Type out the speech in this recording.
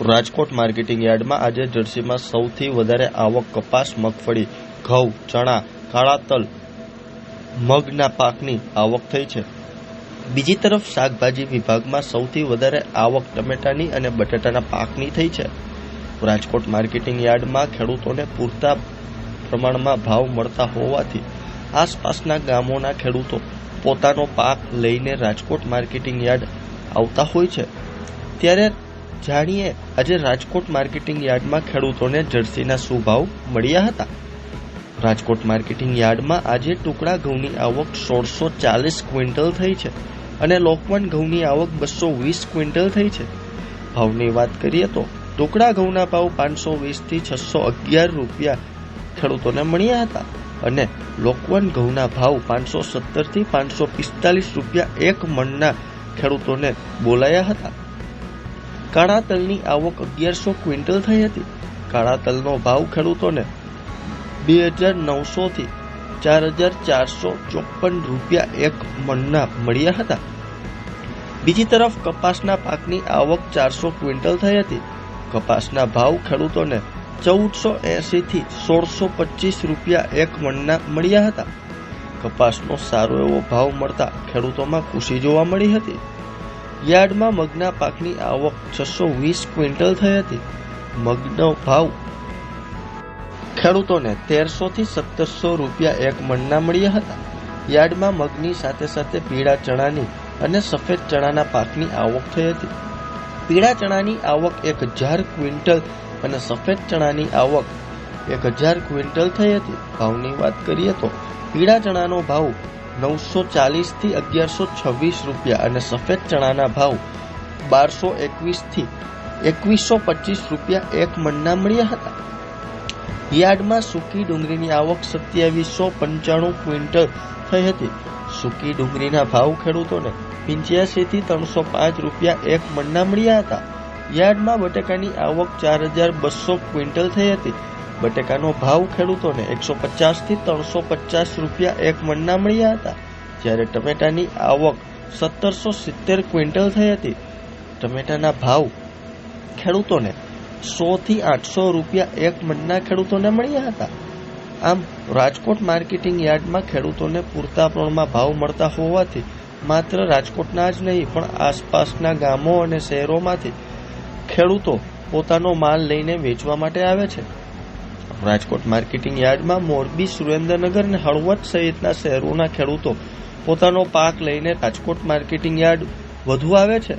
Rajkot marketing યાર્ડમાં આજે જર્સીમાં સૌથી વધારે આવક કપાસ, મગફળી, ઘઉં, ચણા, કાળા તલ, મગના પાકની આવક થઈ છે. બીજી તરફ શાકભાજી વિભાગમાં સૌથી વધારે આવક ટમેટાની અને બટાટાના પાકની થઈ છે. રાજકોટ માર્કેટિંગ યાર્ડમાં ખેડૂતોને પૂરતા પ્રમાણમાં ભાવ મળતા હોવાથી આસપાસના ગામોના ખેડૂતો પોતાનો પાક લઈને રાજકોટ માર્કેટિંગ યાર્ડ આવતા હોય છે. ત્યારે જાણીએ આજે રાજકોટ માર્કેટિંગ યાર્ડમાં ખેડૂતોને જર્સીના શું ભાવ મળ્યા હતા. રાજકોટ માર્કેટિંગ યાર્ડમાં આજે ટુકડા ઘઉંની આવક 1640 ક્વિન્ટલ થઈ છે અને લોકવન ઘઉંની આવક 220 ક્વિન્ટલ થઈ છે. ભાવની વાત કરીએ તો ટુકડા ઘઉંના ભાવ 520 થી 611 રૂપિયા ખેડૂતોને મળ્યા હતા અને લોકવન ઘઉંના ભાવ 517 થી 545 રૂપિયા એક મણના ખેડૂતોને બોલાયા હતા. કાળા તલની આવક 1100 ક્વિન્ટલ થઈ હતી. કાળા તલનો ભાવ ખેડૂતોને 2900 થી 4454 રૂપિયા એક મણના મળ્યા હતા. બીજી તરફ કપાસના પાકની આવક 400 ક્વિન્ટલ થઈ હતી. કપાસના ભાવ ખેડૂતોને 1480 થી 1625 રૂપિયા એક મણના મળ્યા હતા. કપાસનો સારો એવો ભાવ મળતા ખેડૂતોમાં ખુશી જોવા મળી હતી. યાર્ડમાં મગના પાકની આવક 620 ક્વિન્ટલ થઈ હતી. મગનો ભાવ ખેડૂતોને 1300 થી 1700 રૂપિયા એક મણના મળ્યા હતા. યાર્ડમાં મગની સાથે સાથે પીળા ચણાની અને સફેદ ચણાના પાકની આવક થઈ હતી. પીળા ચણાની આવક 1000 ક્વિન્ટલ અને સફેદ ચણાની આવક 1000 ક્વિન્ટલ થઈ હતી. ભાવની વાત કરીએ તો પીળા ચણાનો ભાવ 940 થી 1126 રૂપિયા અને સફેદ ચણાના ભાવ 1221 થી 2125 રૂપિયા એક મણના મળ્યા હતા. યાર્ડમાં સૂકી ડુંગળીની આવક 2795 ક્વિન્ટલ થઈ હતી. સૂકી ડુંગળીના ભાવ ખેડૂતોને 85 થી 305 રૂપિયા એક મણના મળ્યા હતા. યાર્ડમાં બટાકાની આવક 4200 ક્વિન્ટલ થઈ હતી. બટાકાનો ભાવ ખેડૂતોને 150 થી 350 રૂપિયા એક મણના મળ્યા હતા. જ્યારે ટમેટાની આવક 1770 ક્વિન્ટલ થઈ હતી. ટમેટાના ભાવ ખેડૂતોને 100 થી 800 રૂપિયા એક મણના ખેડૂતોને મળ્યા હતા. આમ રાજકોટ માર્કેટિંગ યાર્ડમાં ખેડૂતોને પૂરતા પ્રમાણમાં ભાવ મળતા હોવાથી માત્ર રાજકોટના જ નહીં પણ આસપાસના ગામો અને શહેરોમાંથી ખેડૂતો પોતાનો માલ લઈને વેચવા માટે આવે છે. રાજકોટ માર્કેટિંગ યાર્ડમાં મોરબી, સુરેન્દ્રનગર અને હળવદ સહિતના શહેરોના ખેડૂતો પોતાનો પાક લઈને રાજકોટ માર્કેટિંગ યાર્ડ વધુ આવે છે.